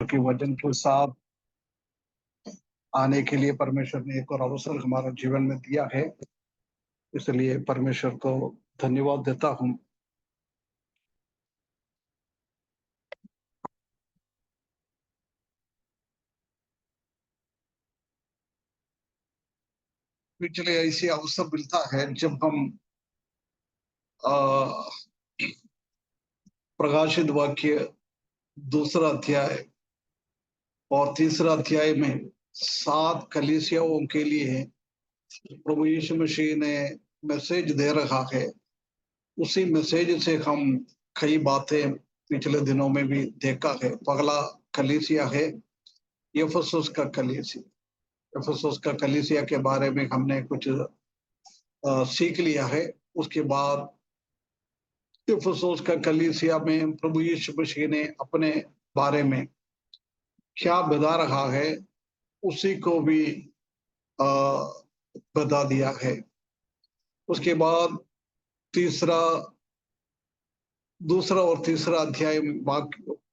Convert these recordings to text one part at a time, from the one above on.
के वचन के साथ आने के लिए परमेश्वर ने एक और अवसर हमारे जीवन में दिया है, इसलिए परमेश्वर को धन्यवाद देता हूँ। पिछले ऐसे अवसर मिलता है जब हम प्रकाशित वाक्य दूसरा अध्याय और तीसरा अध्याय में 7 कलीसियाओं के लिए प्रभु यीशु मसीह ने मैसेज दे रखा है। उसी मैसेज से हम कई बातें पिछले दिनों में भी देखा है। पहला कलीसिया है इफिसुस का कलीसिया। इफिसुस का कलीसिया के बारे में हमने कुछ सीख लिया है। उसके बाद इफिसुस का कलीसिया में प्रभु यीशु मसीह ने अपने बारे में क्या बता रहा है उसी को भी बता दिया है। उसके बाद दूसरा और तीसरा अध्याय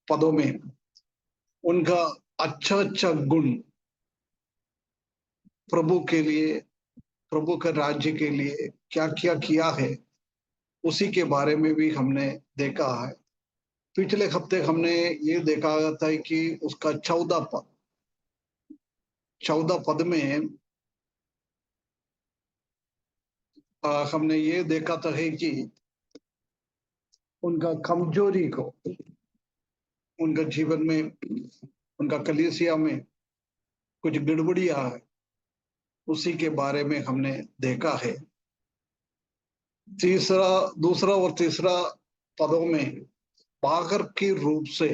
पदों में उनका अच्छा अच्छा गुण प्रभु के लिए, प्रभु के राज्य के लिए क्या क्या किया है उसी के बारे में भी हमने देखा है। पिछले हफ्ते हमने ये देखा था कि उसका 14 पद में हमने ये देखा था है कि उनका कमजोरी को, उनका जीवन में, उनका कलीसिया में कुछ गड़बड़ियां है उसी के बारे में हमने देखा है। दूसरा और तीसरा पदों में पागर के रूप से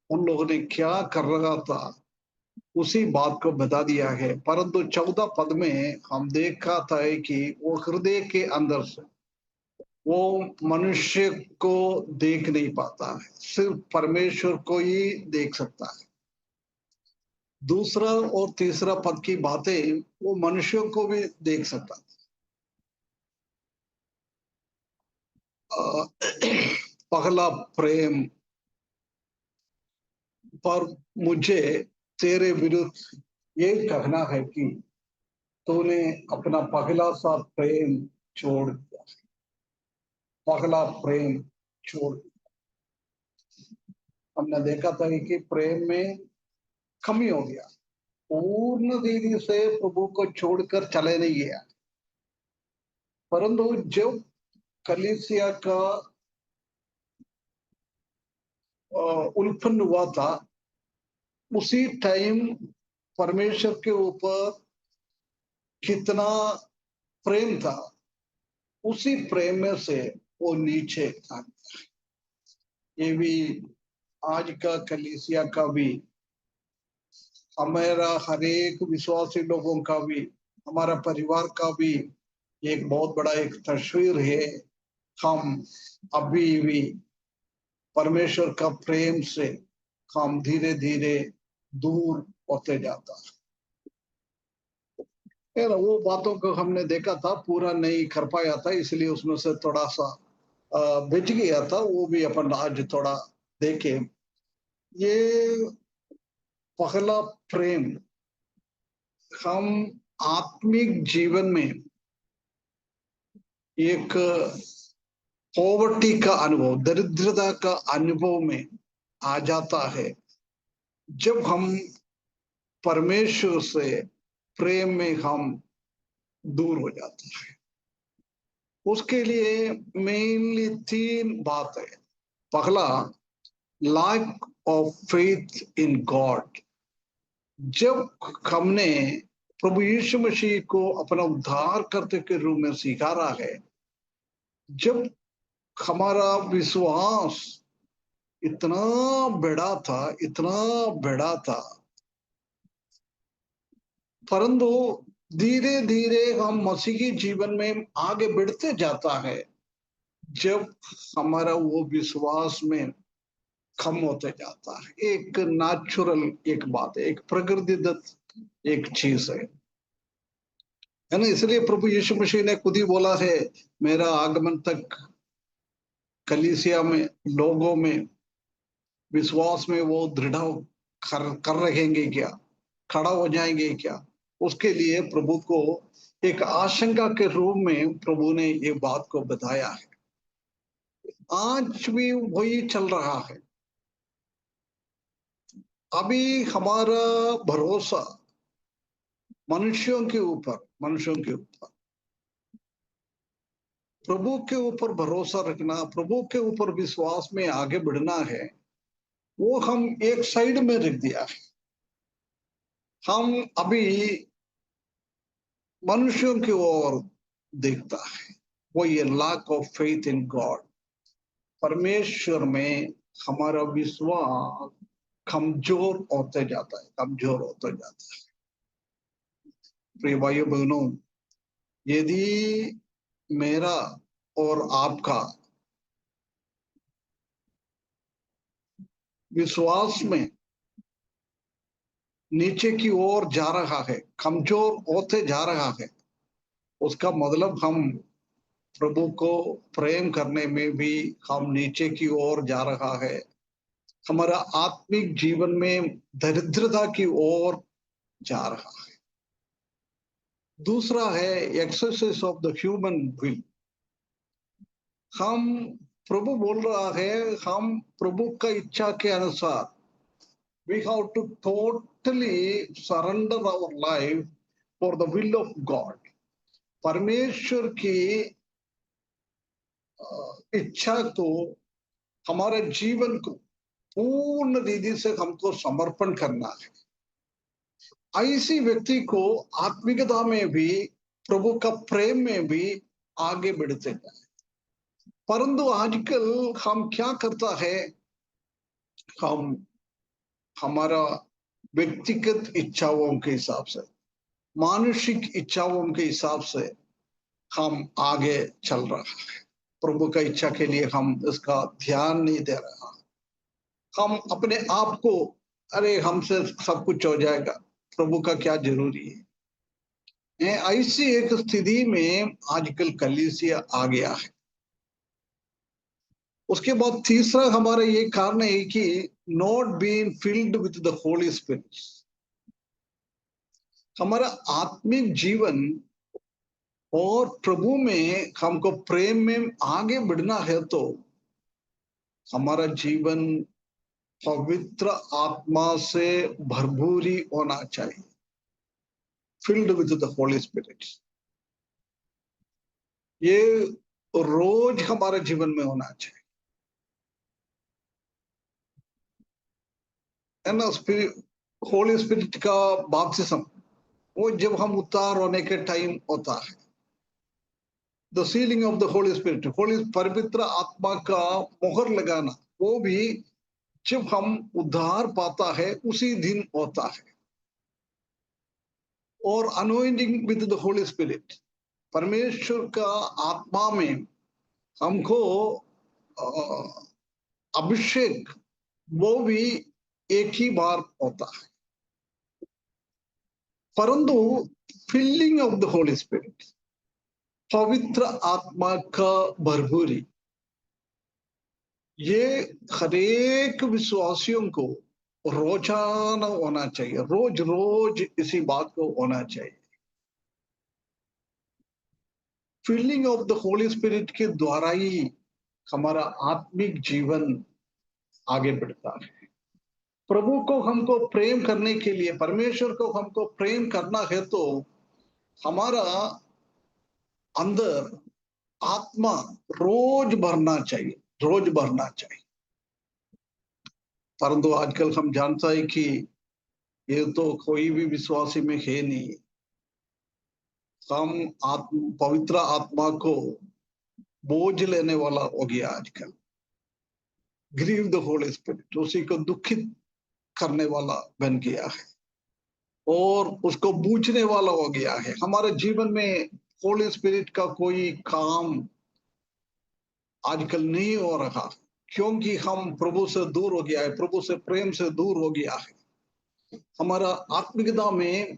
उन लोगों ने क्या कर रहा था उसी बात को बता दिया है। परंतु 14 पद में हम देखा था कि वो हृदय के अंदर से वो मनुष्य को देख नहीं पाता है, सिर्फ परमेश्वर को ही देख सकता है। दूसरा और तीसरा पद की बातें वो मनुष्यों को भी देख सकता है। पहला प्रेम पर मुझे तेरे विरुद्ध ये कहना है कि तूने अपना पहला सा प्रेम छोड़ दिया। पहला प्रेम छोड़ दिया। हमने देखा था कि प्रेम में कमी हो गया, पूर्ण रीति से प्रभु को छोड़कर चले नहीं गया। परंतु जब कलीसिया का उल्फन हुआ था उसी टाइम परमेश्वर के ऊपर कितना प्रेम था, उसी प्रेम में से वो नीचे आ गया। ये भी आज का कलीसिया का भी, हमारा हर एक विश्वासी लोगों का भी, हमारा परिवार का भी एक बहुत बड़ा एक तस्वीर है। हम अभी भी परमेश्वर का प्रेम से हम धीरे धीरे दूर होते जाता है। वो बातों को हमने देखा था, पूरा नहीं कर पाया था, इसलिए उसमें से थोड़ा सा बच गया था। वो भी अपन आज थोड़ा देखें। ये पहला प्रेम हम आत्मिक जीवन में एक पॉवर्टी का अनुभव, दरिद्रता का अनुभव में आ जाता है जब हम परमेश्वर से प्रेम में हम दूर हो जाते हैं। उसके लिए मेनली 3 बात है। पहला, lack of faith in God. जब हमने प्रभु यीशु मसीह को अपना उद्धार करते के रूप में स्वीकारा है, जब हमारा विश्वास इतना बड़ा था, परंतु धीरे धीरे हम मसीही जीवन में आगे बढ़ते जाता है जब हमारा वो विश्वास में कम होते जाता है। एक नेचुरल एक बात है, एक प्रकृतिदत्त एक चीज है ना। इसलिए प्रभु यीशु मसीह ने खुद ही बोला है, मेरा आगमन तक कलीसिया में, लोगों में, विश्वास में वो दृढ़ कर रहेंगे क्या, खड़ा हो जाएंगे क्या, उसके लिए प्रभु को एक आशंका के रूप में प्रभु ने ये बात को बताया है। आज भी वही चल रहा है। अभी हमारा भरोसा मनुष्यों के ऊपर प्रभु के ऊपर भरोसा रखना, प्रभु के ऊपर विश्वास में आगे बढ़ना है, वो हम एक साइड में रख दिया है। हम अभी मनुष्यों की ओर देखता है, वो ये lack of faith in God, परमेश्वर में हमारा विश्वास कमजोर होते जाता है, कमजोर होते जाता है। प्रिय भाइयों बहनों, यदि मेरा और आपका विश्वास में नीचे की ओर जा रहा है, कमजोर होते जा रहा है, उसका मतलब हम प्रभु को प्रेम करने में भी हम नीचे की ओर जा रहा है, हमारा आत्मिक जीवन में दरिद्रता की ओर जा रहा है। दूसरा है exercise of the human will. हम प्रभु बोल रहा है, हम प्रभु का इच्छा के अनुसार we have to totally surrender our life for the will of God। परमेश्वर की इच्छा को, हमारे जीवन को पूर्ण रीति से हमको समर्पण करना है। ऐसी व्यक्ति को आत्मिकता में भी, प्रभु का प्रेम में भी आगे बढ़ते हैं। परंतु आजकल हम क्या करता है, हम हमारा व्यक्तिगत इच्छाओं के हिसाब से, मानसिक इच्छाओं के हिसाब से हम आगे चल रहा है। प्रभु का इच्छा के लिए हम इसका ध्यान नहीं दे रहा। हम अपने आप को, अरे हमसे सब कुछ हो जाएगा, प्रभु का क्या जरूरी है, ऐसी एक स्थिति में आजकल कलीसिया आ गया है। उसके बाद तीसरा हमारा ये कारण है कि not being filled with the Holy spirit. हमारा आत्मिक जीवन और प्रभु में हमको प्रेम में आगे बढ़ना है, तो हमारा जीवन पवित्र आत्मा से भरपूरी होना चाहिए, filled with the Holy spirit. ये रोज हमारे जीवन में होना चाहिए, है ना। होली स्पिरिट का बपतिस्म वो जब हम उतार होने के टाइम होता है। The ceiling of the Holy spirit, Holi पवित्र आत्मा का मोहर लगाना, वो भी जब हम उद्धार पाता है उसी दिन होता है। और anointing with the Holy spirit, परमेश्वर का आत्मा में हमको अभिषेक, वो भी एक ही बार होता है। परंतु filling of the Holy Spirit, पवित्र आत्मा का भरपूरी, ये हरेक विश्वासियों को रोजाना होना चाहिए, रोज रोज इसी बात को होना चाहिए। Filling of the Holy Spirit के द्वारा ही हमारा आत्मिक जीवन आगे बढ़ता है। प्रभु को हमको प्रेम करने के लिए, परमेश्वर को हमको प्रेम करना है, तो हमारा अंदर आत्मा रोज भरना चाहिए, रोज भरना चाहिए। परंतु आजकल हम जानता है कि ये तो कोई भी विश्वासी में है नहीं। हम पवित्र आत्मा को बोझ लेने वाला हो गया आजकल। ग्रीव द होली स्पिरिट, उसी को दुखित करने वाला बन गया है और उसको बूझने वाला हो गया है। हमारे जीवन में होली स्पिरिट का कोई काम आजकल नहीं हो रहा, क्योंकि हम प्रभु से दूर हो गया है, प्रभु से प्रेम से दूर हो गया है। हमारा आत्मिकता में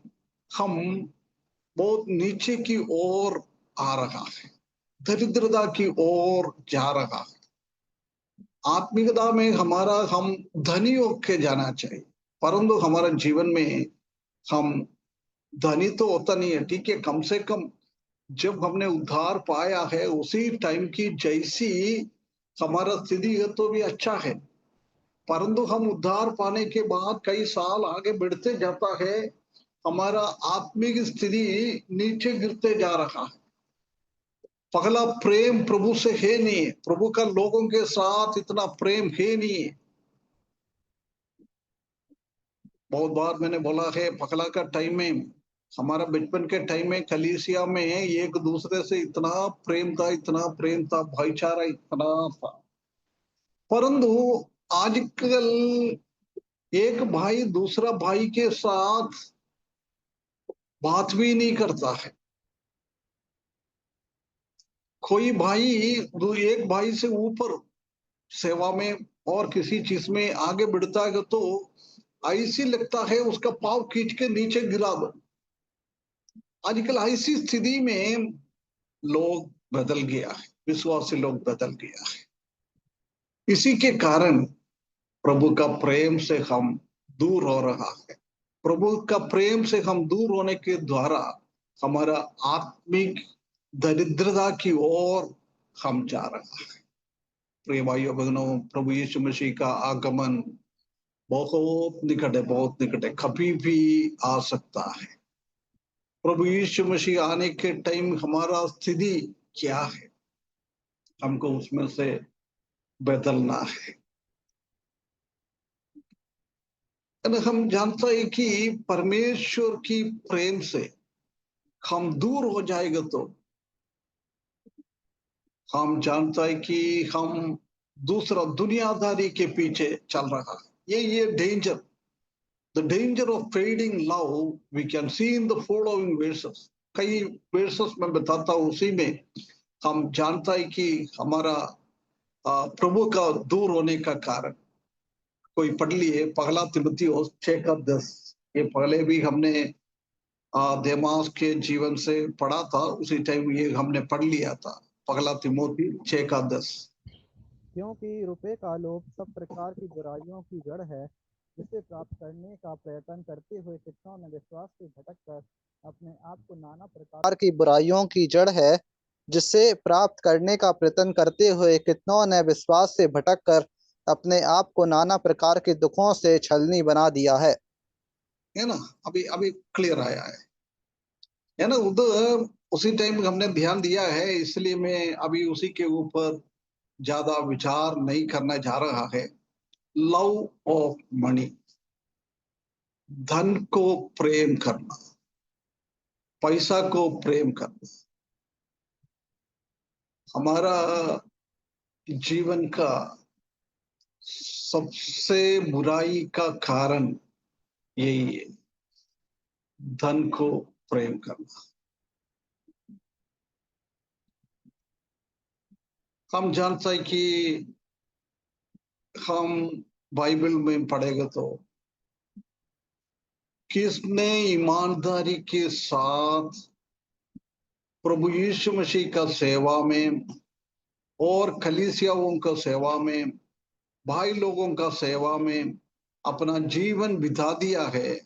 हम बहुत नीचे की ओर आ रहा है, दरिद्रता की ओर जा रहा है। आत्मिकता में हमारा हम धनी होके जाना चाहिए, परंतु हमारे जीवन में हम धनी तो होता नहीं है, ठीक है, कम से कम जब हमने उद्धार पाया है उसी टाइम की जैसी हमारा स्थिति है तो भी अच्छा है। परंतु हम उद्धार पाने के बाद कई साल आगे बढ़ते जाता है, हमारा आत्मिक स्थिति नीचे गिरते जा रहा है। पगला प्रेम प्रभु से है नहीं, प्रभु का लोगों के साथ इतना प्रेम है नहीं। बहुत बार मैंने बोला है, पगला का टाइम में, हमारा बचपन के टाइम में कलीसिया में एक दूसरे से इतना प्रेम था, इतना प्रेम था, भाईचारा इतना था। परंतु आजकल एक भाई दूसरा भाई के साथ बात भी नहीं करता है। कोई भाई एक भाई से ऊपर सेवा में और किसी चीज में आगे बढ़ता है तो ऐसी लगता है उसका पाव खींच के नीचे गिरा दो। आजकल ऐसी स्थिति में लोग बदल गया है, विश्वासी लोग बदल गया है। इसी के कारण प्रभु का प्रेम से हम दूर हो रहा है। प्रभु का प्रेम से हम दूर होने के द्वारा हमारा आत्मिक दरिद्रता की ओर हम जा रहा है। प्रिय भाइयों बहनों, प्रभु यीशु मसीह का आगमन बहुत निकट है, बहुत निकट है, कभी भी आ सकता है। प्रभु यीशु मसीह आने के टाइम हमारा स्थिति क्या है, हमको उसमें से बदलना है। हम जानते हैं कि परमेश्वर की प्रेम से हम दूर हो जाएगा तो हम जानते हैं कि हम दूसरा दुनियादारी के पीछे चल रहा है। ये danger, the danger of fading love we can see in the following verses. कई वर्सेस में बताता हूं, उसी में हम जानता है कि हमारा प्रभु का दूर होने का कारण। कोई पढ़ लिए पहला तिमुथियुस 6:10। ये पहले भी हमने देमास के जीवन से पढ़ा था, उसी टाइम ये हमने पढ़ लिया था। पहला तिमोथी 6:10। क्योंकि रुपए का लोभ सब प्रकार की बुराइयों की जड़ है, जिसे प्राप्त करने का प्रयत्न करते हुए कितनों ने विश्वास से भटक कर अपने आप को नाना प्रकार की बुराइयों की जड़ है, जिसे प्राप्त करने का प्रयत्न करते हुए कितनों ने विश्वास से भटक कर अपने आप को नाना प्रकार के दुखों से छलनी बना दिया है ना? अभी अभी क्लियर आया है ना? उधर उसी टाइम हमने ध्यान दिया है, इसलिए मैं अभी उसी के ऊपर ज्यादा विचार नहीं करना जा रहा है। लव ऑफ मनी, धन को प्रेम करना, पैसा को प्रेम करना, हमारा जीवन का सबसे बुराई का कारण यही है, धन को प्रेम करना। हम जानते हैं कि हम बाइबल में पढ़ेगा तो किसने ईमानदारी के साथ प्रभु यीशु मसीह का सेवा में और कलीसियाओं का सेवा में, भाई लोगों का सेवा में अपना जीवन बिता दिया है,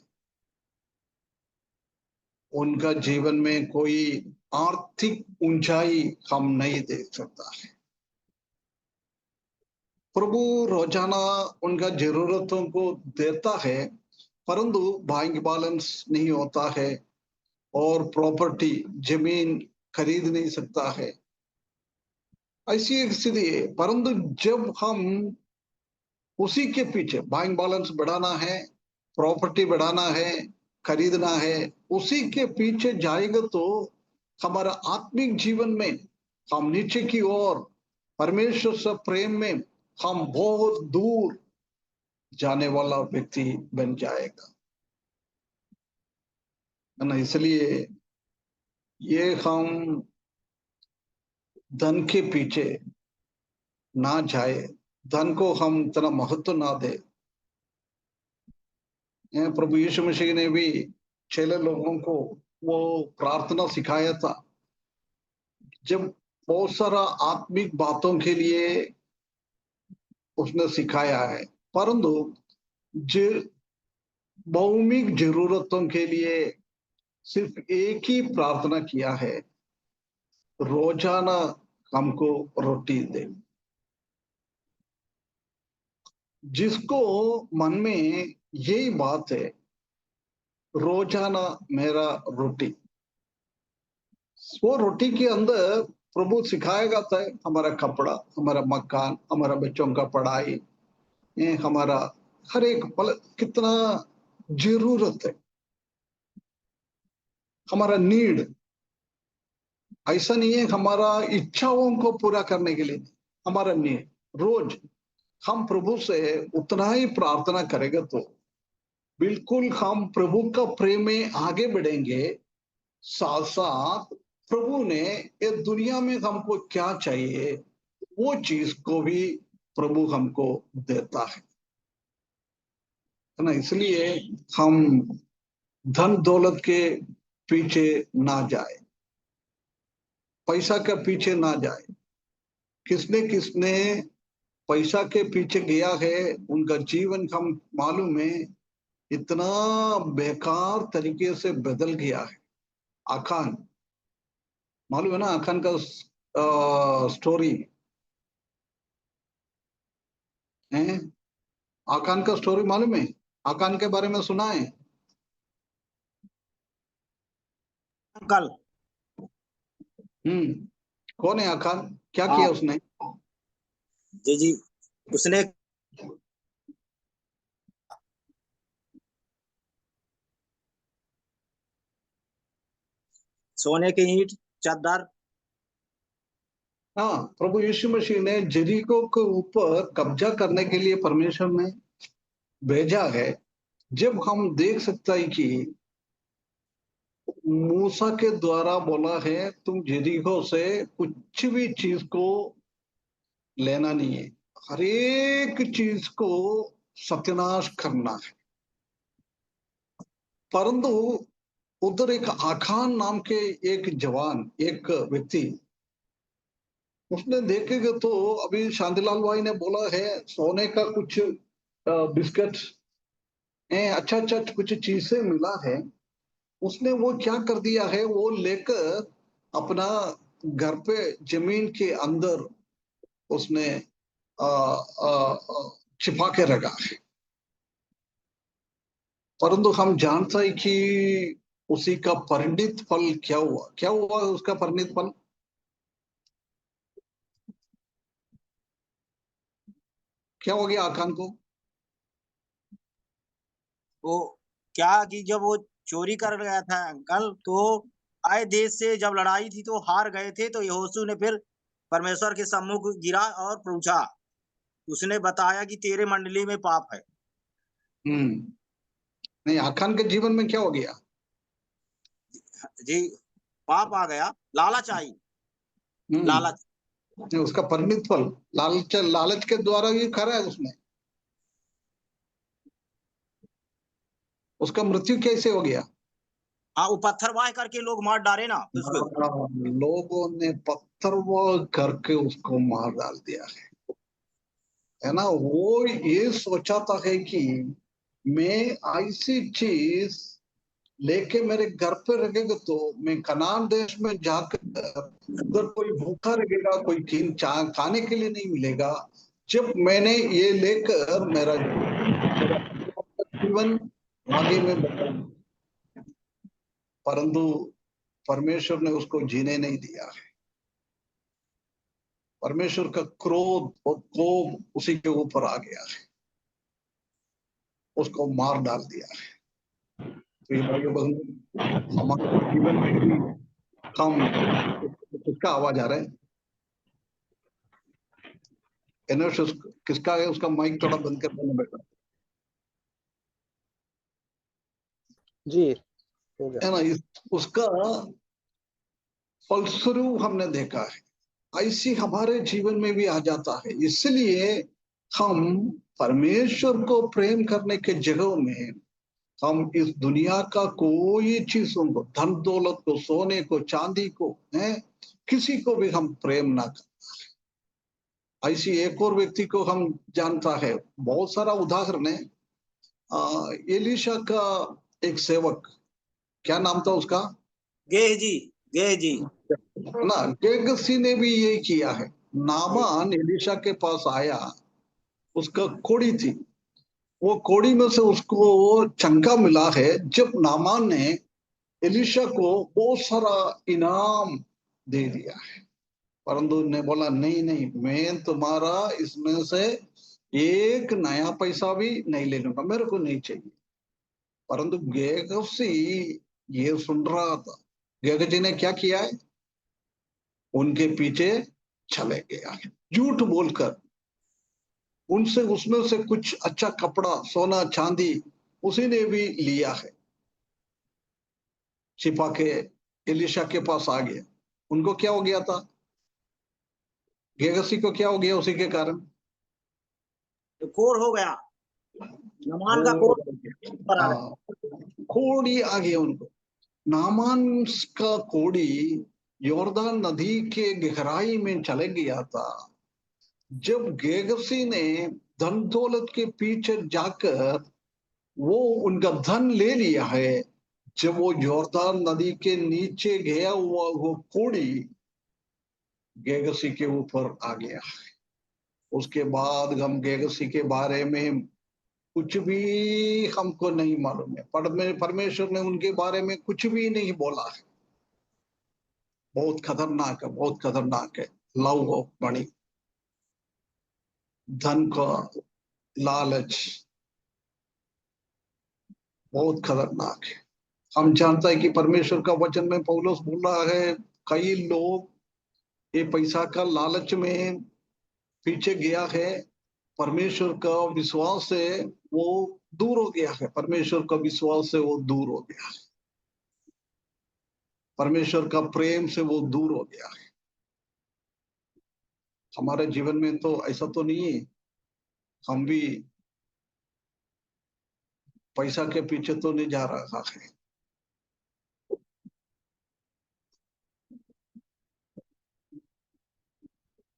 उनका जीवन में कोई आर्थिक ऊंचाई हम नहीं देख सकता है। प्रभु रोजाना उनका जरूरतों को देता है, परंतु बैंक बैलेंस नहीं होता है और प्रॉपर्टी जमीन खरीद नहीं सकता है। ऐसी एक स्थिति है। परंतु जब हम उसी के पीछे बैंक बैलेंस बढ़ाना है, प्रॉपर्टी बढ़ाना है, खरीदना है, उसी के पीछे जाएगा तो हमारा आत्मिक जीवन में हम नीचे की ओर परमेश्वर से प्रेम में हम बहुत दूर जाने वाला व्यक्ति बन जाएगा, है ना? इसलिए ये हम धन के पीछे ना जाए, धन को हम इतना महत्व ना दे। प्रभु यीशु मसीह ने भी चेले लोगों को वो प्रार्थना सिखाया था, जब बहुत सारा आत्मिक बातों के लिए उसने सिखाया है। परंतु जो भौमिक जरूरतों के लिए सिर्फ एक ही प्रार्थना किया है, रोजाना हमको रोटी दे। जिसको मन में यही बात है, रोजाना मेरा रोटी, वो रोटी के अंदर प्रभु सिखाएगा था हमारा कपड़ा, हमारा मकान, हमारा बच्चों का पढ़ाई, ये हमारा हर एक पल कितना जरूरत है, हमारा नीड। ऐसा नहीं है हमारा इच्छाओं को पूरा करने के लिए, हमारा नीड। रोज हम प्रभु से उतना ही प्रार्थना करेंगे तो बिल्कुल हम प्रभु का प्रेम में आगे बढ़ेंगे। साथ साथ प्रभु ने ये दुनिया में हमको क्या चाहिए, वो चीज को भी प्रभु हमको देता है ना। इसलिए हम धन दौलत के पीछे ना जाए, पैसा के पीछे ना जाए। किसने किसने पैसा के पीछे गया है, उनका जीवन हम मालूम है इतना बेकार तरीके से बदल गया है। आखान मालूम है ना, आखान का स्टोरी है। आखान का स्टोरी मालूम है, आखान के बारे में सुना है? अंकल कौन है आखान, क्या हाँ किया उसने? जी जी, उसने सोने की ईंट चद्दर। हाँ, प्रभु यीशु मसीह ने जरीको के ऊपर कब्जा करने के लिए परमेश्वर ने भेजा है। जब हम देख सकते हैं कि मूसा के द्वारा बोला है तुम जरीको से कुछ भी चीज को लेना नहीं है, हर एक चीज को सत्यानाश करना है। परंतु उधर एक आखान नाम के एक जवान, एक व्यक्ति, उसने देखेगा तो अभी शांतिलाल भाई ने बोला है सोने का कुछ बिस्किट, अच्छा अच्छा कुछ चीजें मिला है। उसने वो क्या कर दिया है, वो लेकर अपना घर पे जमीन के अंदर उसने छिपा के रखा है। परंतु हम जानते हैं कि उसी का परिणित फल क्या हुआ, क्या हुआ उसका परिणित फल? क्या हो गया आखान को? वो क्या कि जब वो चोरी कर गया था अंकल, तो आए देश से जब लड़ाई थी तो हार गए थे, तो यहोशू ने फिर परमेश्वर के सम्मुख गिरा और पूछा। उसने बताया कि तेरे मंडली में पाप है। नहीं, आखान के जीवन में क्या हो गया? जी, पाप आ गया, लालच आई, लालच। नहीं, उसका परिणित फल लालच, लालच के द्वारा ही खा रहा है उसने। उसका मृत्यु कैसे हो गया? हाँ, वो पत्थरवाह करके लोग मार डाले ना उसको। लोगों ने पत्थरवाह करके उसको मार डाल दिया है ना। वो ये सोचा था है कि मैं ऐसी चीज लेके मेरे घर पे रखेगा तो मैं कनान देश में जाकर उधर कोई भूखा रहेगा, कोई खाने के लिए नहीं मिलेगा। जब मैंने ये लेकर मेरा जीवन आगे में बढ़ा, परंतु परमेश्वर ने उसको जीने नहीं दिया है। परमेश्वर का क्रोध और कोप उसी के ऊपर आ गया है, उसको मार डाल दिया है। तो ये भाइयों बहनों, हमारे जीवन में भी हम, किसका आवाज आ रहा है? एनर्स किसका है? उसका माइक थोड़ा बंद कर देना बेटा, जी हो गया। है ना। उसका फलस्वरूप हमने देखा है, ऐसी हमारे जीवन में भी आ जाता है। इसलिए हम परमेश्वर को प्रेम करने के जगह में हम इस दुनिया का कोई चीजों को, धन दौलत को, सोने को, चांदी को, है, किसी को भी हम प्रेम ना करें। ऐसी एक और व्यक्ति को हम जानता है, बहुत सारा उदाहरण है। एलीशा का एक सेवक, क्या नाम था उसका? गेहजी, गेहजी। ना, गेहजी ने भी ये किया है। नामान एलीशा के पास आया, उसका कोड़ी थी, वो कोड़ी में से उसको चंका मिला है। जब नामान ने एलीशा को बहुत सारा इनाम दे दिया है, परंतु ने बोला नहीं नहीं, मैं तुम्हारा इसमें से एक नया पैसा भी नहीं ले लूंगा, मेरे को नहीं चाहिए। परंतु गेहजी ये सुन रहा था। गेहजी ने क्या किया है? उनके पीछे चले गया है, झूठ बोलकर उनसे, उसमें से कुछ अच्छा कपड़ा, सोना चांदी उसी ने भी लिया है, छिपा के एलिशा के पास आ गया। उनको क्या हो गया था? गेहजी को क्या हो गया उसी के कारण? तो कोढ़ हो गया, नमान का वो कोढ़ पर आ गया। हाँ, कोड़ी आ गया उनको। नामान का कोड़ी योरदान नदी के गहराई में चले गया था। जब गेहजी ने धन दौलत के पीछे जाकर वो उनका धन ले लिया है, जब वो योरदान नदी के नीचे गया हुआ वो कोड़ी गेहजी के ऊपर आ गया। उसके बाद हम गेहजी के बारे में कुछ भी हमको नहीं मालूम है। परमेश्वर ने उनके बारे में कुछ भी नहीं बोला है। बहुत खतरनाक है, बहुत खतरनाक है। लव ऑफ मनी, धन का लालच बहुत खतरनाक है। हम जानते हैं कि परमेश्वर का वचन में पौलुस बोल रहा है, कई लोग ये पैसा का लालच में पीछे गया है, परमेश्वर का विश्वास से वो दूर हो गया है, परमेश्वर का विश्वास से वो दूर हो गया है, परमेश्वर का प्रेम से वो दूर हो गया है। हमारे जीवन में तो ऐसा तो नहीं है, हम भी पैसा के पीछे तो नहीं जा रहा है।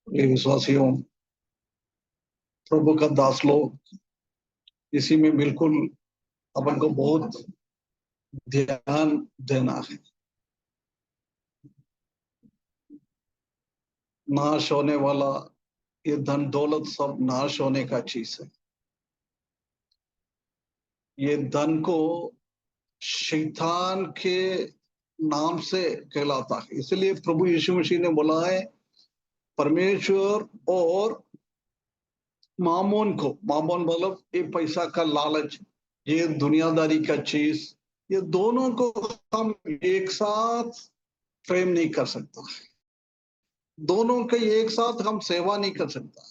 ये विश्वासियों, प्रभु का दास लोग, इसी में बिल्कुल अपन को बहुत ध्यान देना है। नाश होने वाला ये धन दौलत सब नाश होने का चीज है। ये धन को शैतान के नाम से कहलाता है। इसलिए प्रभु यीशु मसीह ने बोला है, परमेश्वर और मामोन को, मामोन मतलब ये पैसा का लालच, ये दुनियादारी का चीज, ये दोनों को हम एक साथ प्रेम नहीं कर सकता, दोनों के एक साथ हम सेवा नहीं कर सकता।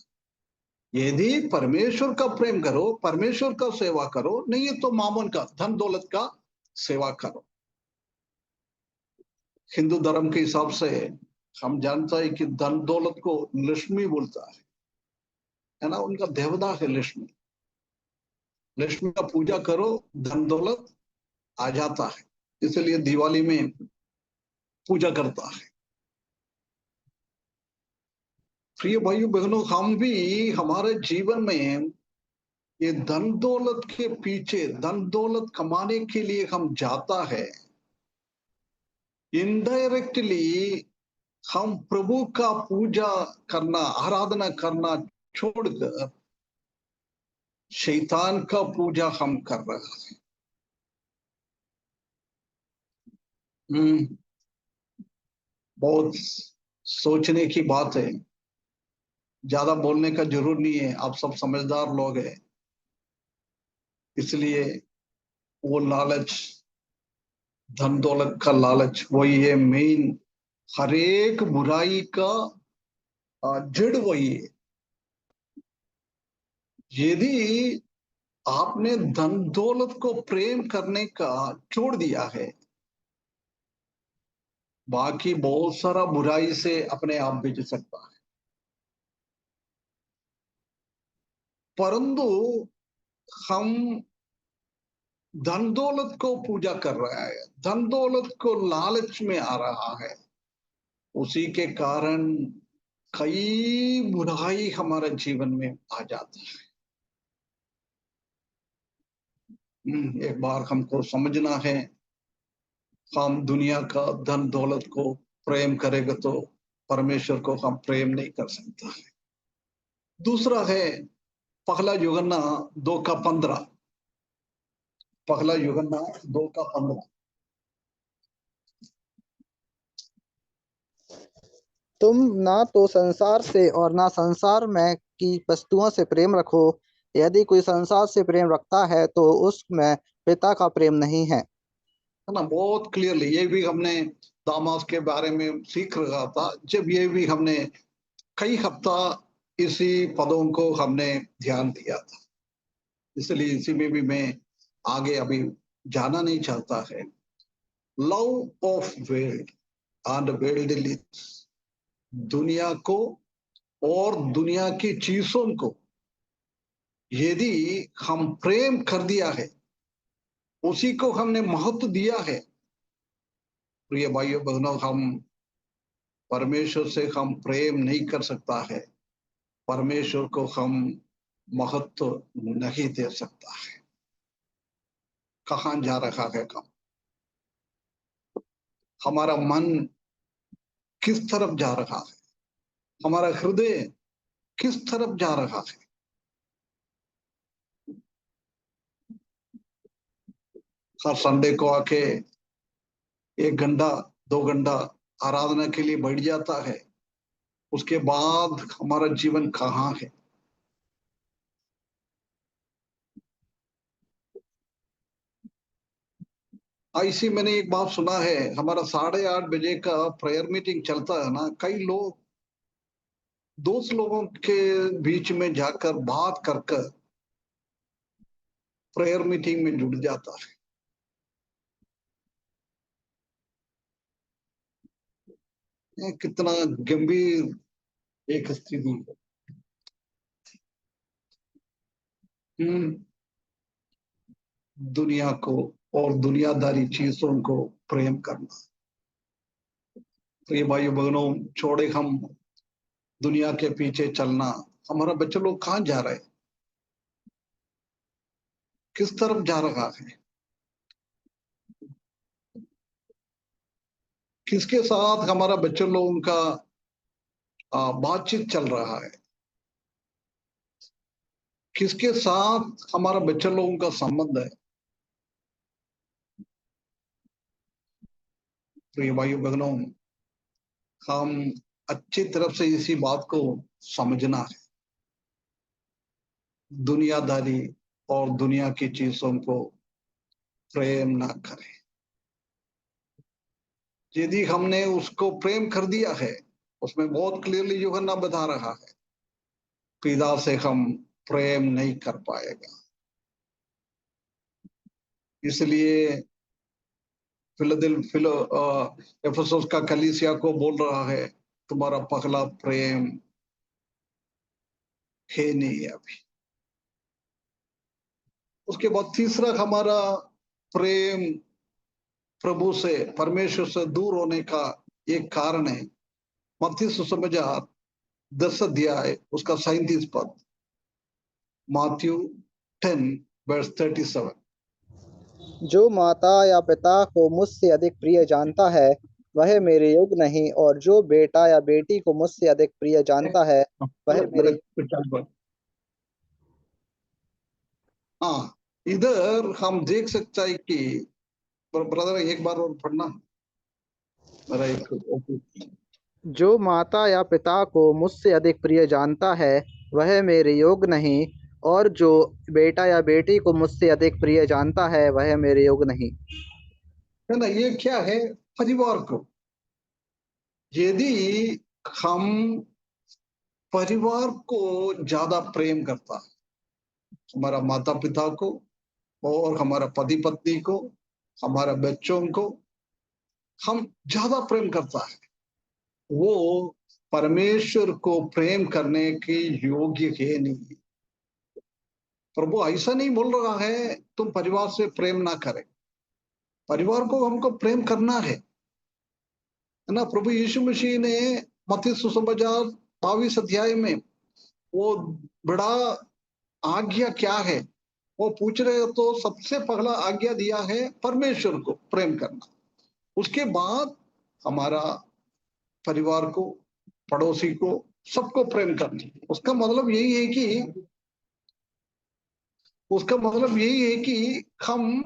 यदि परमेश्वर का प्रेम करो, परमेश्वर का सेवा करो, नहीं है तो मामोन का, धन दौलत का सेवा करो। हिंदू धर्म के हिसाब से हम जानता है कि धन दौलत को लक्ष्मी बोलता है ना, उनका देवता है लक्ष्मी। लक्ष्मी का पूजा करो, धन दौलत आ जाता है, इसलिए दिवाली में पूजा करता है। प्रिय भाइयों बहनों, हम भी हमारे जीवन में ये धन दौलत के पीछे, धन दौलत कमाने के लिए हम जाता है, इनडायरेक्टली हम प्रभु का पूजा करना, आराधना करना छोड़कर शैतान का पूजा हम कर रहे हैं। बहुत सोचने की बात है, ज्यादा बोलने का जरूर नहीं है, आप सब समझदार लोग हैं। इसलिए वो लालच, धन दौलत का लालच, वही है मेन, हर एक बुराई का जड़ वही है। यदि आपने धन दौलत को प्रेम करने का छोड़ दिया है, बाकी बहुत सारा बुराई से अपने आप बच सकता है। परंतु हम धन दौलत को पूजा कर रहा है, धन दौलत को लालच में आ रहा है, उसी के कारण कई बुराई हमारे जीवन में आ जाती है। एक बार हमको समझना है, हम दुनिया का धन दौलत को प्रेम करेगा तो परमेश्वर को हम प्रेम नहीं कर सकता है। दूसरा है पहला यूहन्ना 2:15। पहला यूहन्ना 2:15। तुम ना तो संसार से और ना संसार में की वस्तुओं से प्रेम रखो। यदि कोई संसार से प्रेम रखता है तो उसमें पिता का प्रेम नहीं है। है ना, बहुत क्लियरली ये भी हमने दामास के बारे में सीख रहा था, जब ये भी हमने कई हफ्ता इसी पदों को हमने ध्यान दिया था, इसलिए इसी में भी मैं आगे अभी जाना नहीं चाहता है। Love of world and worldly, दुनिया को और दुनिया की चीजों को यदि हम प्रेम कर दिया है, उसी को हमने महत्व दिया है, प्रिय भाइयों बहनों, हम परमेश्वर से हम प्रेम नहीं कर सकता है, परमेश्वर को हम महत्व नहीं दे सकता है। कहाँ जा रहा है हम, हमारा मन किस तरफ जा रहा है, हमारा हृदय किस तरफ जा रहा है। हर संडे को आके 1 घंटा 2 घंटा आराधना के लिए बैठ जाता है, उसके बाद हमारा जीवन कहाँ है। ऐसी मैंने एक बात सुना है, हमारा 8:30 बजे का प्रेयर मीटिंग चलता है ना, कई लोग दोस्त लोगों के बीच में जाकर बात कर कर प्रेयर मीटिंग में जुड़ जाता है। ये कितना गंभीर एक स्थिति है। दुनिया को और दुनियादारी चीजों को प्रेम करना। तो ये भाई बहनों, छोड़े हम दुनिया के पीछे चलना, हमारा बच्चे लोग कहाँ जा रहे हैं, किस तरफ जा रहा है, किसके साथ हमारा बच्चे लोगों का बातचीत चल रहा है, किसके साथ हमारा बच्चे लोगों का संबंध है। तो ये भाइयों बहनों, हम अच्छी तरफ से इसी बात को समझना है, दुनियादारी और दुनिया की चीजों को प्रेम ना करें। यदि हमने उसको प्रेम कर दिया है, उसमें बहुत क्लियरली यूहन्ना बता रहा है, पिता से हम प्रेम नहीं कर पाएगा। इसलिए एफेसुस का कलीसिया को बोल रहा है, तुम्हारा पहला प्रेम है नहीं अभी। उसके बाद तीसरा हमारा प्रेम प्रभु से, परमेश्वर से दूर होने का एक कारण है। मत्ती सुसमाचार 10 अध्याय उसका 37 पद, Matthew 10:37। जो माता या पिता को मुझसे अधिक प्रिय जानता है वह मेरे योग्य नहीं, और जो बेटा या बेटी को मुझसे अधिक प्रिय जानता है वह मेरे। हाँ, इधर हम देख सकते हैं कि ब्रदर एक बार और पढ़ना मेरा एक। जो माता या पिता को मुझसे अधिक प्रिय जानता है वह मेरे योग्य नहीं, और जो बेटा या बेटी को मुझसे अधिक प्रिय जानता है वह मेरे योग्य नहीं। है ना, ये क्या है, परिवार को। यदि हम परिवार को ज्यादा प्रेम करता है, हमारा माता पिता को और हमारा पति पत्नी को, हमारा बच्चों को हम ज्यादा प्रेम करता है, वो परमेश्वर को प्रेम करने के योग्य है नहीं। प्रभु ऐसा नहीं बोल रहा है तुम परिवार से प्रेम ना करें, परिवार को हमको प्रेम करना है ना। प्रभु यीशु मसीह ने मत्ती सुसमाचार 22 अध्याय में वो बड़ा आज्ञा क्या है, वो पूछ रहे हो तो सबसे पहला आज्ञा दिया है परमेश्वर को प्रेम करना, उसके बाद हमारा परिवार को, पड़ोसी को, सबको प्रेम करना। उसका मतलब यही है कि हम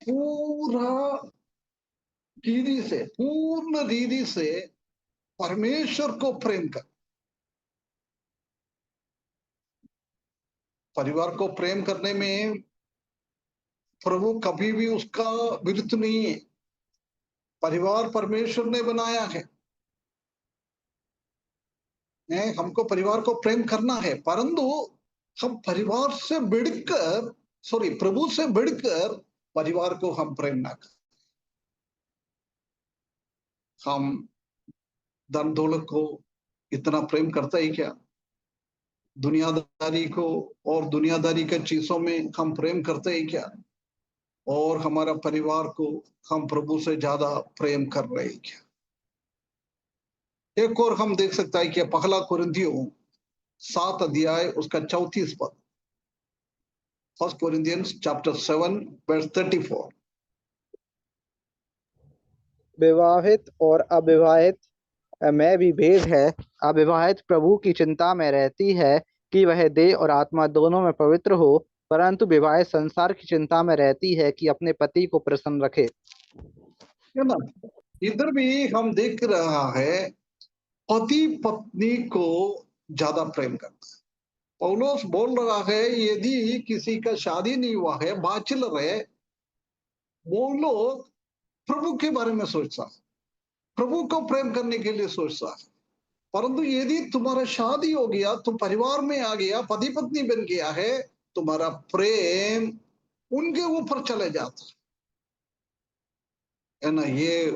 पूर्ण रीति से परमेश्वर को प्रेम कर, परिवार को प्रेम करने में प्रभु कभी भी उसका विरुद्ध नहीं है। परिवार परमेश्वर ने बनाया है, हमको परिवार को प्रेम करना है, परंतु हम परिवार से बढ़कर, प्रभु से बढ़कर परिवार को हम प्रेम ना करें। हम धन दौलत को इतना प्रेम करता ही क्या, दुनियादारी को और दुनियादारी के चीजों में हम प्रेम करते ही क्या, और हमारा परिवार को हम प्रभु से ज्यादा प्रेम कर रहे हैं क्या। एक और हम देख सकता है कि पहला कुरिन्थियों 7 अध्याय उसका 34 पद, 1 Corinthians chapter 7 verse 34। विवाहित और अविवाहित में भी भेद है। अविवाहित प्रभु की चिंता में रहती है कि वह देह और आत्मा दोनों में पवित्र हो, परंतु विवाहित संसार की चिंता में रहती है कि अपने पति को प्रसन्न रखे। है ना, इधर भी हम देख रहा है पति पत्नी को ज्यादा प्रेम करता है। पौलुस बोल रहा है यदि किसी का शादी नहीं हुआ है, बैचलर है, वो लोग प्रभु के बारे में सोचता है, प्रभु को प्रेम करने के लिए सोचता है। परंतु यदि तुम्हारा शादी हो गया, तुम परिवार में आ गया, पति पत्नी बन गया है, तुम्हारा प्रेम उनके ऊपर चले जाता है ना। ये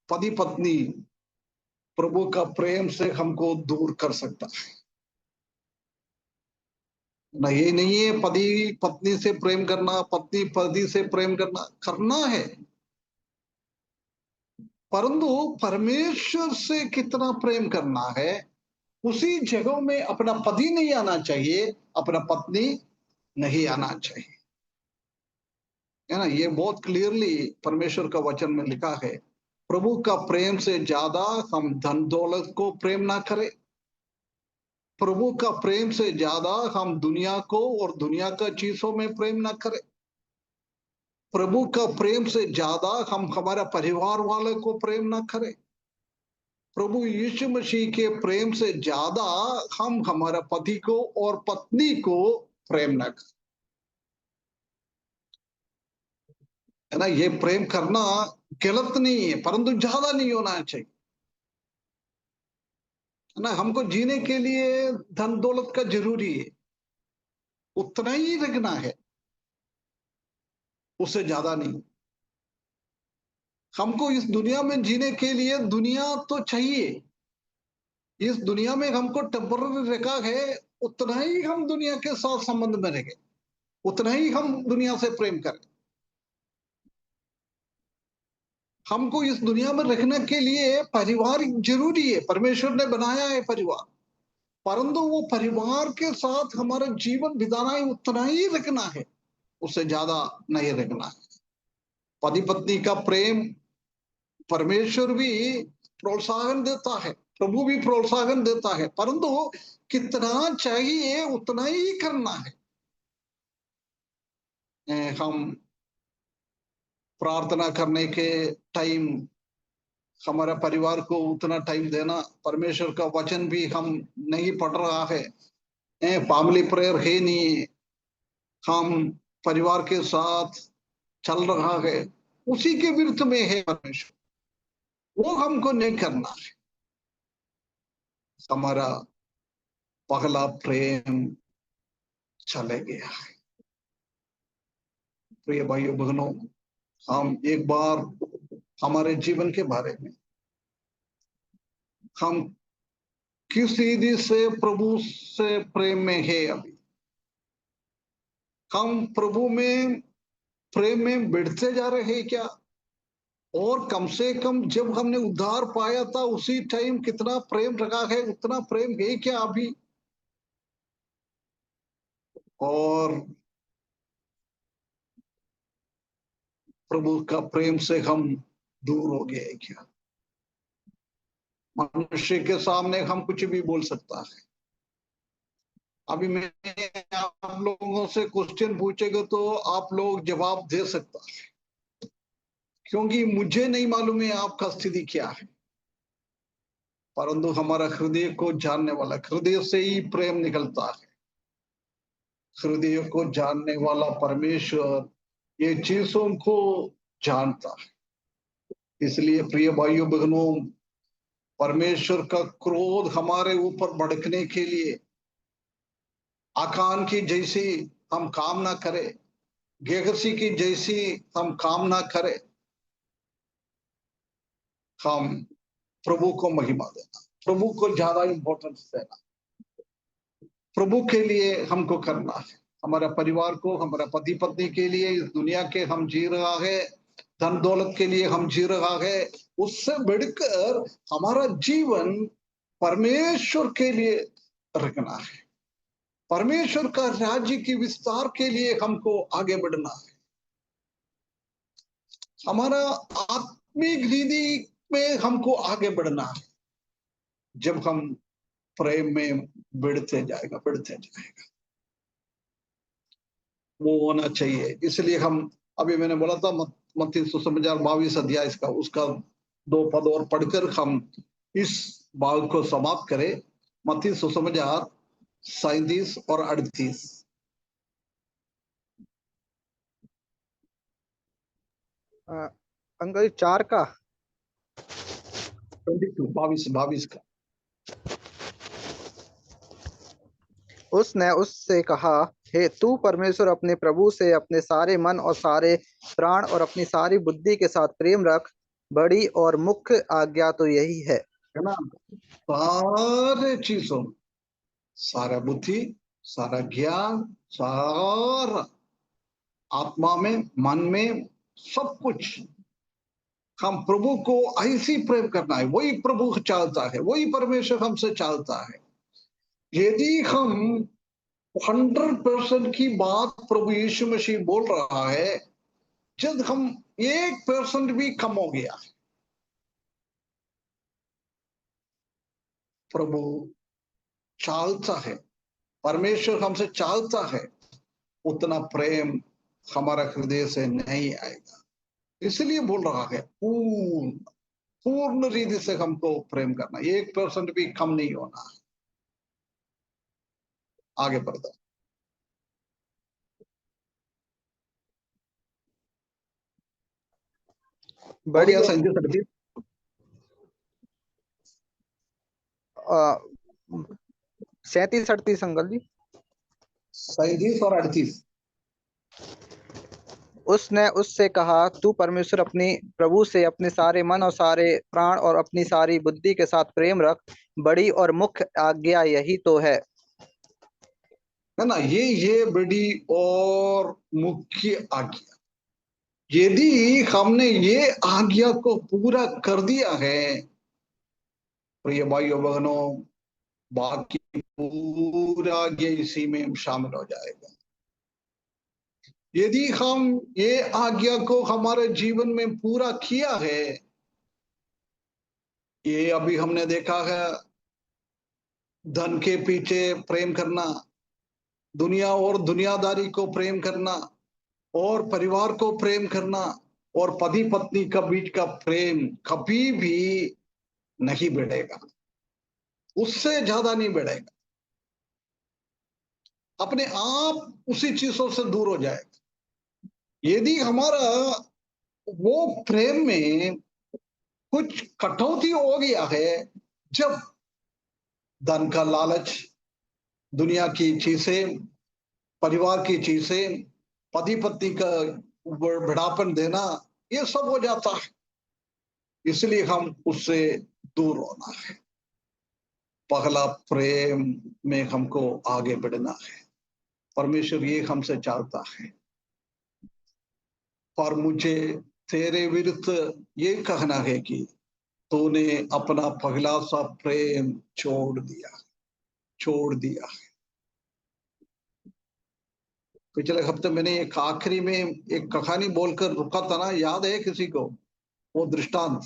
पति पत्नी प्रभु का प्रेम से हमको दूर कर सकता है ना। ये नहीं है पति पत्नी से प्रेम करना, पत्नी पति से प्रेम करना है, परंतु परमेश्वर से कितना प्रेम करना है, उसी जगह में अपना पति नहीं आना चाहिए, अपना पत्नी नहीं आना चाहिए, है ना। ये बहुत क्लियरली परमेश्वर का वचन में लिखा है। प्रभु का प्रेम से ज्यादा हम धन दौलत को प्रेम ना करें, प्रभु का प्रेम से ज्यादा हम दुनिया को और दुनिया का चीजों में प्रेम ना करें, प्रभु का प्रेम से ज्यादा हम हमारा परिवार वाले को प्रेम ना करें, प्रभु यीशु मसीह के प्रेम से ज्यादा हम हमारा पति को और पत्नी को प्रेम ना करें, है ना। ये प्रेम करना गलत नहीं है, परंतु ज्यादा नहीं होना चाहिए, है ना। हमको जीने के लिए धन दौलत का जरूरी है, उतना ही रखना है, उससे ज्यादा नहीं। हमको इस दुनिया में जीने के लिए दुनिया तो चाहिए, इस दुनिया में हमको टेम्पररी रखा है, उतना ही हम दुनिया के साथ संबंध में रहेंगे, उतना ही हम दुनिया से प्रेम करें। हमको इस दुनिया में रखने के लिए परिवार जरूरी है, परमेश्वर ने बनाया है परिवार, परंतु वो परिवार के साथ हमारा जीवन बिताना ही उतना ही रखना है, उससे ज्यादा नहीं रखना है। पति पत्नी का प्रेम परमेश्वर भी प्रोत्साहन देता है, प्रभु भी प्रोत्साहन देता है, परंतु कितना चाहिए उतना ही करना है। हम प्रार्थना करने के टाइम हमारा परिवार को उतना टाइम देना, परमेश्वर का वचन भी हम नहीं पढ़ रहा है, फैमिली प्रेयर है नहीं, हम परिवार के साथ चल रहा है, उसी के विरुद्ध में है परमेश्वर, वो हमको नहीं करना है। हमारा पहला प्रेम चले गया है। प्रिय भाइयों बहनों, हम एक बार हमारे जीवन के बारे में हम किस रीति से प्रभु से प्रेम में है, अभी हम प्रभु में प्रेम में बढ़ते जा रहे हैं क्या, और कम से कम जब हमने उद्धार पाया था उसी टाइम कितना प्रेम रखा है, उतना प्रेम है क्या अभी। और प्रभु का प्रेम से हम दूर हो गए क्या? मनुष्य के सामने हम कुछ भी बोल सकता है। अभी मैं आप लोगों से क्वेश्चन पूछेगा तो आप लोग जवाब दे सकता है, क्योंकि मुझे नहीं मालूम है आपका स्थिति क्या है, परंतु हमारा हृदय को जानने वाला, हृदय से ही प्रेम निकलता है। हृदय को जानने वाला परमेश्वर ये चीजों को जानता है। इसलिए प्रिय भाइयों बहनों, परमेश्वर का क्रोध हमारे ऊपर भड़कने के लिए आकान की जैसी हम कामना करें, गेहसी की जैसी हम कामना करें, हम प्रभु को महिमा देना, प्रभु को ज्यादा इंपॉर्टेंस देना, प्रभु के लिए हमको करना है। हमारा परिवार को, हमारा पति पत्नी के लिए, इस दुनिया के हम जी रहा है, धन दौलत के लिए हम जी रहा है, उससे बढ़कर हमारा जीवन परमेश्वर के लिए रखना है। परमेश्वर का राज्य की विस्तार के लिए हमको आगे बढ़ना है। हमारा आत्मिक रीति में हमको आगे बढ़ना है। जब हम प्रेम में बढ़ते जाएगा, वो होना चाहिए। इसलिए हम, अभी मैंने बोला था मत्ती सुसमाचार 22 अध्याय इसका, उसका 2 पद और पढ़कर हम इस भाग को समाप्त करें। मत्ती सुसमाचार 37 और 38। अंकल 4 का 22 का। उसने उससे कहा, हे तू परमेश्वर अपने प्रभु से अपने सारे मन और सारे प्राण और अपनी सारी बुद्धि के साथ प्रेम रख। बड़ी और मुख्य आज्ञा तो यही है ना? सारे चीजों, सारा बुद्धि, सारा ज्ञान, सारा आत्मा में, मन में, सब कुछ हम प्रभु को ऐसी प्रेम करना है। वही प्रभु चाहता है, वही परमेश्वर हमसे चाहता है। यदि हम 100% की बात प्रभु यीशु मसीह बोल रहा है, जब हम 1% भी कम हो गया, प्रभु चाहता है, परमेश्वर हमसे चाहता है, उतना प्रेम हमारा हृदय से नहीं आएगा। इसलिए बोल रहा है पूर्ण रीति से हमको प्रेम करना, 1% भी कम नहीं होना है। आगे बढ़ता बड़ी 37-38 अंकल जी। 37 और 38। उसने उससे कहा, तू परमेश्वर अपनी प्रभु से अपने सारे मन और सारे प्राण और अपनी सारी बुद्धि के साथ प्रेम रख। बड़ी और मुख्य आज्ञा यही तो है ना? ये बड़ी और मुख्य आज्ञा, यदि हमने ये आज्ञा को पूरा कर दिया है, प्रिय भाइयों बहनों, बाकी पूरा आज्ञा इसी में शामिल हो जाएगा। यदि हम ये आज्ञा को हमारे जीवन में पूरा किया है, ये अभी हमने देखा है, धन के पीछे प्रेम करना, दुनिया और दुनियादारी को प्रेम करना, और परिवार को प्रेम करना, और पति पत्नी का बीच का प्रेम कभी भी नहीं बढ़ेगा, उससे ज्यादा नहीं बढ़ेगा। अपने आप उसी चीजों से दूर हो जाएगा। यदि हमारा वो प्रेम में कुछ कटौती हो गया है, जब धन का लालच, दुनिया की चीजें, परिवार की चीजें, पति पत्नी का बढ़ापन देना, ये सब हो जाता है। इसलिए हम उससे दूर होना है। पहला प्रेम में हमको आगे बढ़ना है। परमेश्वर ये हमसे चाहता है। पर मुझे तेरे विरुद्ध ये कहना है कि तूने अपना पहला सा प्रेम छोड़ दिया है। पिछले हफ्ते मैंने एक आखिरी में एक कहानी बोलकर रुका था ना, याद है किसी को वो दृष्टांत?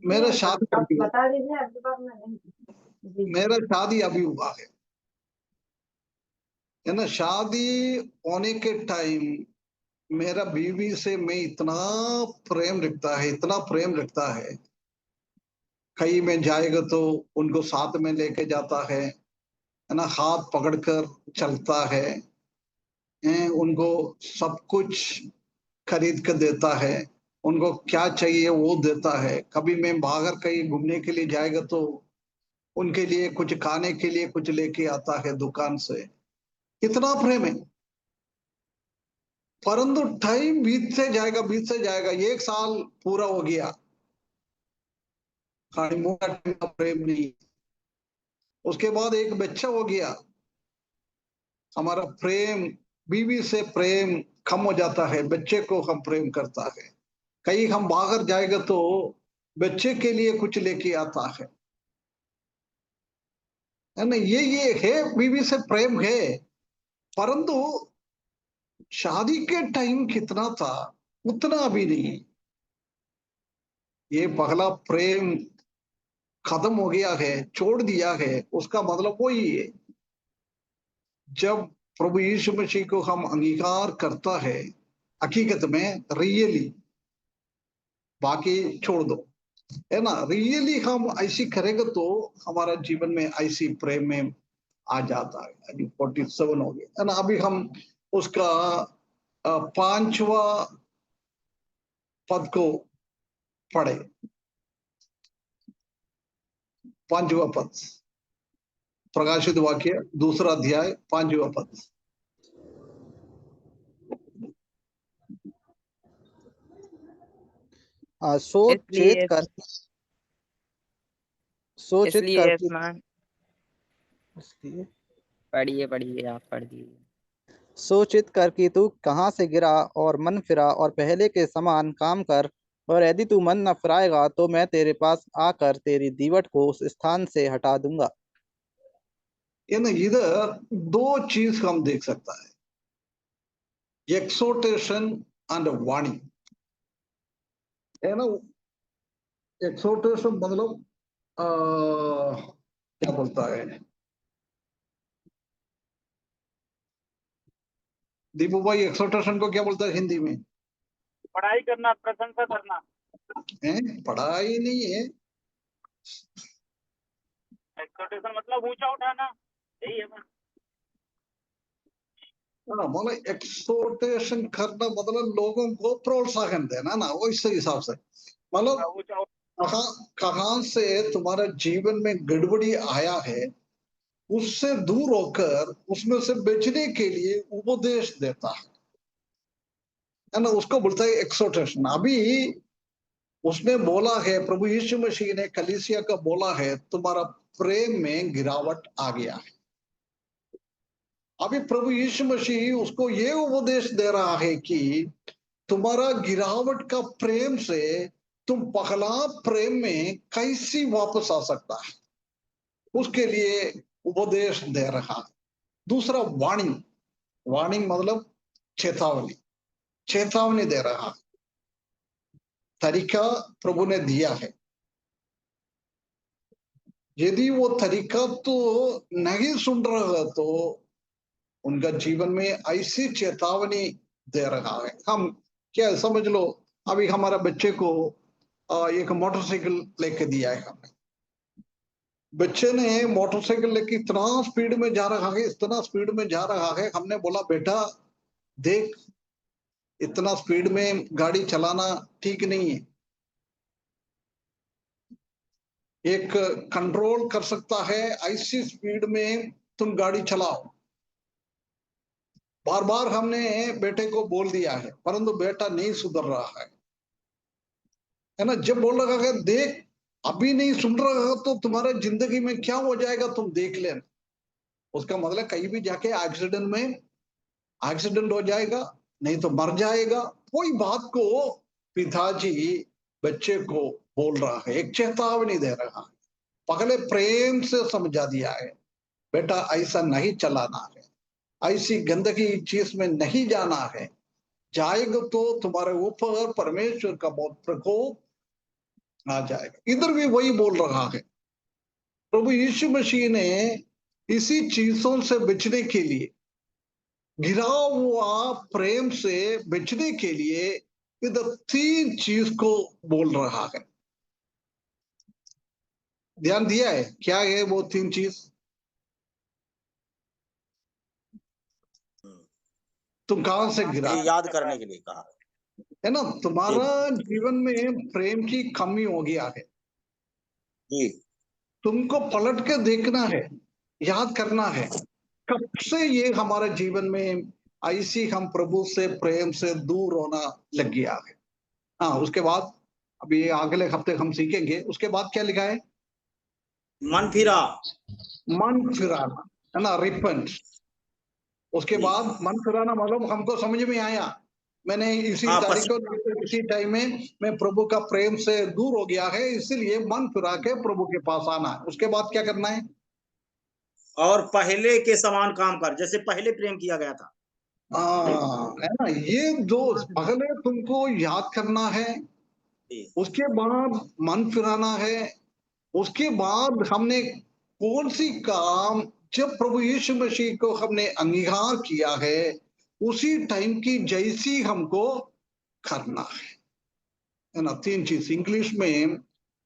मेरा शादी आप अभी बता दीजिए, आपके पास में नहीं। जी मेरा शादी अभी हुआ है ना। शादी होने के टाइम मेरा बीवी से मैं इतना प्रेम रखता है, इतना प्रेम रखता है। कहीं में जाएगा तो उनको साथ में लेके जाता है ना, हाथ पकड़कर चलता है, उनको सब कुछ खरीद कर देता है, उनको क्या चाहिए वो देता है। कभी मैं बाहर कहीं घूमने के लिए जाएगा तो उनके लिए कुछ खाने के लिए कुछ लेके आता है दुकान से। इतना प्रेम है। परंतु टाइम बीत से जाएगा, 1 साल पूरा हो गया, हनीमून का टाइम का प्रेम नहीं। उसके बाद एक बच्चा हो गया, हमारा प्रेम, बीवी से प्रेम कम हो जाता है, बच्चे को हम प्रेम करता है। कहीं हम बाहर जाएगा तो बच्चे के लिए कुछ लेके आता है ना। ये है, बीवी से प्रेम है। परंतु शादी के टाइम कितना था उतना अभी नहीं। ये पहला प्रेम खत्म हो गया है, छोड़ दिया है, उसका मतलब वही है। जब प्रभु यीशु मसीह को हम अंगीकार करता है हकीकत में, रियली, बाकी छोड़ दो, है ना, रियली हम ऐसी करेंगे तो हमारा जीवन में ऐसी प्रेम में आ जाता है। अभी 47 हो गया है ना। अभी हम उसका 5वां पद को पढ़े। 5वां पद, प्रकाशित वाक्य 2 अध्याय 5वां पद। सोचित इसलिए कर स्नान पढ़िए आप पढ़ दीजिए। सोचित कर कि तू कहाँ से गिरा और मन फिरा और पहले के समान काम कर, और यदि तू मन न फिराएगा तो मैं तेरे पास आकर तेरी दीवट को उस स्थान से हटा दूंगा। ये ना, इधर 2 चीज हम देख सकता है, एक्सोटेशन एंड वार्निंग, है ना। एक्सोटेशन मतलब क्या बोलता है दीपू भाई, एक्सोटेशन को क्या बोलता है हिंदी में? पढ़ाई करना, प्रशंसा करना है? पढ़ाई नहीं है, एक्सोटेशन मतलब ऊंचा उठाना, यही है ना। मतलब एक्सोटेशन करना मतलब लोगों को प्रोत्साहन देना ना, वो इस हिसाब से। मतलब ऊंचा कहां से तुम्हारा जीवन में गड़बड़ी आया है, उससे दूर होकर उसमें से बचने के लिए उपदेश देता है ना, उसको बोलता है एक्सोटेशन। अभी उसने बोला है, प्रभु यीशु मसीह ने कलीसिया का बोला है, तुम्हारा प्रेम में गिरावट आ गया है। अभी प्रभु यीशु मसीह उसको ये उपदेश दे रहा है कि तुम्हारा गिरावट का प्रेम से तुम पहला प्रेम में कैसी वापस आ सकता है, उसके लिए उपदेश दे रहा है। दूसरा वार्निंग, वार्निंग मतलब चेतावनी, चेतावनी दे रहा है। तरीका प्रभु ने दिया है, यदि वो तरीका तो नहीं सुन रहा तो उनका जीवन में ऐसी चेतावनी दे रहा है। हम क्या समझ लो, अभी हमारा बच्चे को एक मोटरसाइकिल लेके दिया है हमने। बच्चे ने मोटरसाइकिल लेके इतना स्पीड में जा रहा है, इतना स्पीड में जा रहा है, हमने बोला बेटा देख, इतना स्पीड में गाड़ी चलाना ठीक नहीं है। एक कंट्रोल कर सकता है, ऐसी स्पीड में तुम गाड़ी चलाओ। बार बार हमने बेटे को बोल दिया है, परंतु बेटा नहीं सुधर रहा है ना। जब बोल रहा है देख, अभी नहीं सुन रहा तो तुम्हारे जिंदगी में क्या हो जाएगा तुम देख लेना, उसका मतलब कहीं भी जाके एक्सीडेंट हो जाएगा, नहीं तो मर जाएगा। कोई बात को पिताजी बच्चे को बोल रहा है, एक चेतावनी दे रहा है, पहले प्रेम से समझा दिया है, बेटा ऐसा नहीं चलाना है, ऐसी गंदगी चीज में नहीं जाना है। जाएगा तो तुम्हारे ऊपर परमेश्वर का बहुत प्रकोप आ जाएगा। इधर भी वही बोल रहा है। प्रभु यीशु मसीह ने इसी चीजों से बचने के लिए, गिरा हुआ प्रेम से बचने के लिए इधर 3 चीज को बोल रहा है। ध्यान दिया है क्या है वो 3 चीज? तुम कहां से गिरा? ये याद करने के लिए कहा है ना, तुम्हारा जी जीवन में प्रेम की कमी हो गया है। जी तुमको पलट के देखना है, याद करना है कब से ये हमारे जीवन में ऐसी हम प्रभु से प्रेम से दूर होना लग गया है। हाँ, उसके बाद अभी अगले हफ्ते हम सीखेंगे। उसके बाद क्या लिखा है? मन फिरा मन फिराना, है ना, रिपेंट। उसके जी बाद मन फिराना मतलब हमको समझ में आया, मैंने इसी हाँ तारीख को इसी टाइम में मैं प्रभु का प्रेम से दूर हो गया है, इसीलिए मन फिरा के प्रभु के पास आना है। उसके बाद क्या करना है? और पहले के समान काम कर जैसे पहले प्रेम किया गया था। हाँ, है ना, ये दोस्त पहले तुमको याद करना है, जी उसके बाद मन फिराना है, उसके बाद हमने कौन सी काम जब प्रभु यीशु मसीह को हमने अंगीकार किया है उसी टाइम की जैसी हमको करना है ना। 3 चीज इंग्लिश में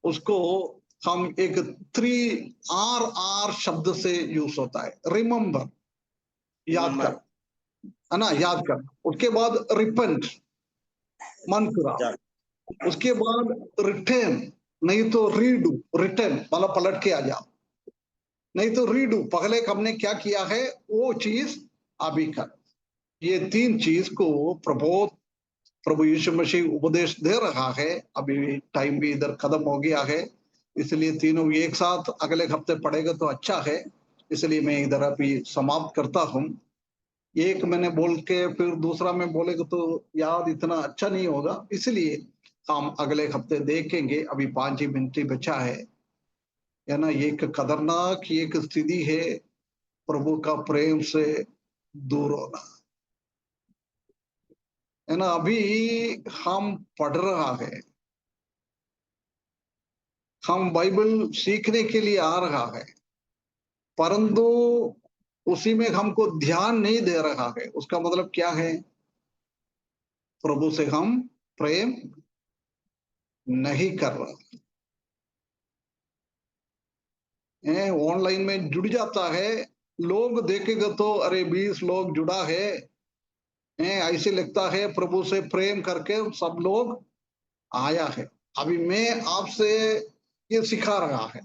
उसको हम एक 3 RR शब्द से यूज होता है। रिमेम्बर, याद कर, नंबर है ना, याद कर। उसके बाद रिपेंट, मन फिराओ। उसके बाद रिटर्न, नहीं तो रीडू, रिटर्न मतलब पलट के आ जाओ, नहीं तो रीडू, पहले हमने क्या किया है वो चीज अभी कर। ये 3 चीज को प्रभु यीशु मसीह उपदेश दे रहा है। अभी टाइम भी इधर खत्म हो गया है, इसलिए तीनों एक साथ अगले हफ्ते पढ़ेगा तो अच्छा है, इसलिए मैं इधर अभी समाप्त करता हूँ। एक मैंने बोल के फिर दूसरा में बोलेगा तो याद इतना अच्छा नहीं होगा, इसलिए हम अगले हफ्ते देखेंगे। अभी 5 ही मिनट ही बचा है ना। एक खतरनाक एक स्थिति है प्रभु का प्रेम से दूर होना, है ना। अभी हम पढ़ रहा है, हम बाइबल सीखने के लिए आ रहा है, परंतु उसी में हमको ध्यान नहीं दे रहा है। उसका मतलब क्या है? प्रभु से हम प्रेम नहीं कर रहा है। ऑनलाइन में जुड़ जाता है, लोग देखेगा तो अरे 20 लोग जुड़ा है, ऐसे लगता है प्रभु से प्रेम करके सब लोग आया है। अभी मैं आपसे ये सिखा रहा है,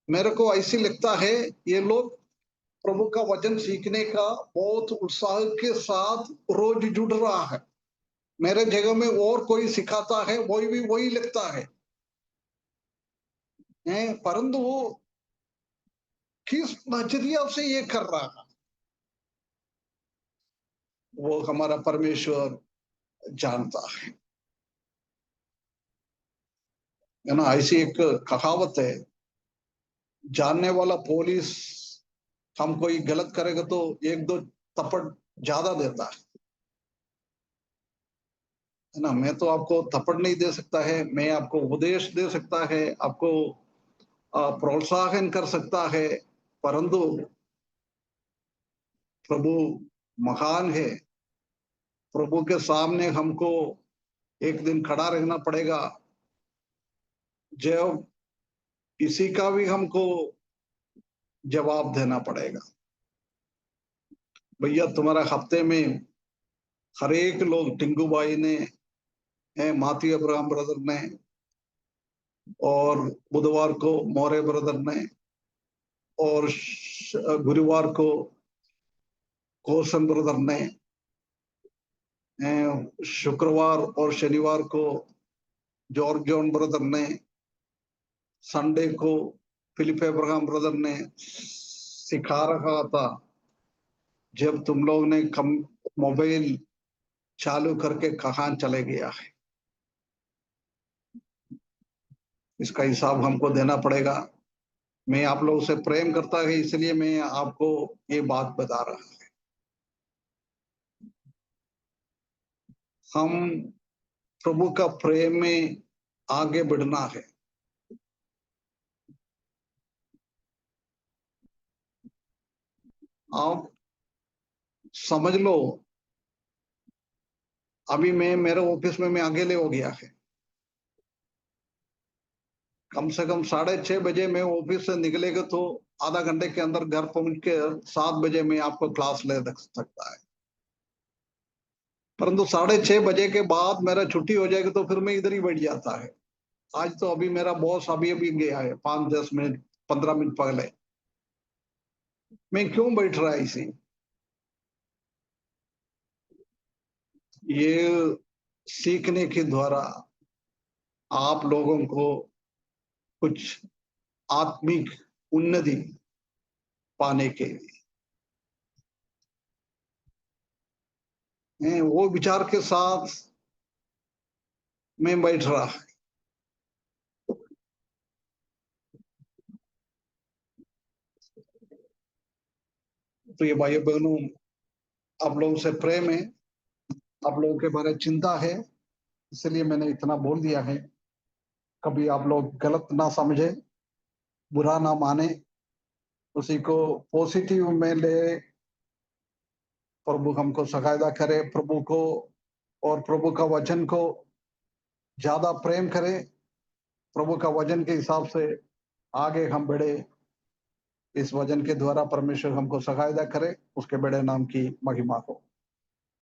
मेरे को ऐसे लगता है ये लोग प्रभु का वचन सीखने का बहुत उत्साह के साथ रोज जुड़ रहा है। मेरे जगह में और कोई सिखाता है वही भी वही लगता है, परंतु किस नजरिया से ये कर रहा है वो हमारा परमेश्वर जानता है ना। ऐसी एक कहावत है, जानने वाला पुलिस हम कोई गलत करेगा तो 1-2 थप्पड़ ज्यादा देता है ना। मैं तो आपको थप्पड़ नहीं दे सकता है, मैं आपको उपदेश दे सकता है, आपको प्रोत्साहन कर सकता है, परंतु प्रभु महान है। प्रभु के सामने हमको एक दिन खड़ा रहना पड़ेगा, जब इसी का भी हमको जवाब देना पड़ेगा। भैया तुम्हारा हफ्ते में हर एक लोग, टिंकू भाई ने, माती अब्राहम ब्रदर ने, और बुधवार को मौर्य ब्रदर ने, और गुरुवार को कोसन ब्रदर ने, शुक्रवार और शनिवार को जॉर्ज जॉन ब्रदर ने, संडे को फिलिप अब्राहम ब्रदर ने सिखा रहा था। जब तुम लोग ने कम मोबाइल चालू करके कहाँ चले गया है, इसका हिसाब हमको देना पड़ेगा। मैं आप लोगों से प्रेम करता है, इसलिए मैं आपको ये बात बता रहा हूँ। हम प्रभु का प्रेम में आगे बढ़ना है। आप समझ लो, अभी मैं मेरे ऑफिस में मैं अकेले हो गया है। कम से कम 6:30 बजे मैं ऑफिस से निकलेगा तो आधा घंटे के अंदर घर पहुंच के 7 बजे में आपको क्लास ले सकता है। परंतु 6:30 बजे के बाद मेरा छुट्टी हो जाएगी तो फिर मैं इधर ही बैठ जाता है। आज तो अभी मेरा बॉस अभी गया है 5-10 मिनट 15 मिनट पहले। मैं क्यों बैठ रहा है इसी? ये सीखने के द्वारा आप लोगों को कुछ आत्मिक उन्नति पाने के लिए वो विचार के साथ मैं बैठ रहा है। तो ये भाई बहनों, आप लोगों से प्रेम है, आप लोगों के बारे में चिंता है, इसलिए मैंने इतना बोल दिया है। कभी आप लोग गलत ना समझे, बुरा ना माने, उसी को पॉजिटिव में ले। प्रभु हमको सहायता करे, प्रभु को और प्रभु का वचन को ज्यादा प्रेम करे, प्रभु का वचन के हिसाब से आगे हम बढ़े। इस वचन के द्वारा परमेश्वर हमको सहायता करे, उसके बड़े नाम की महिमा हो।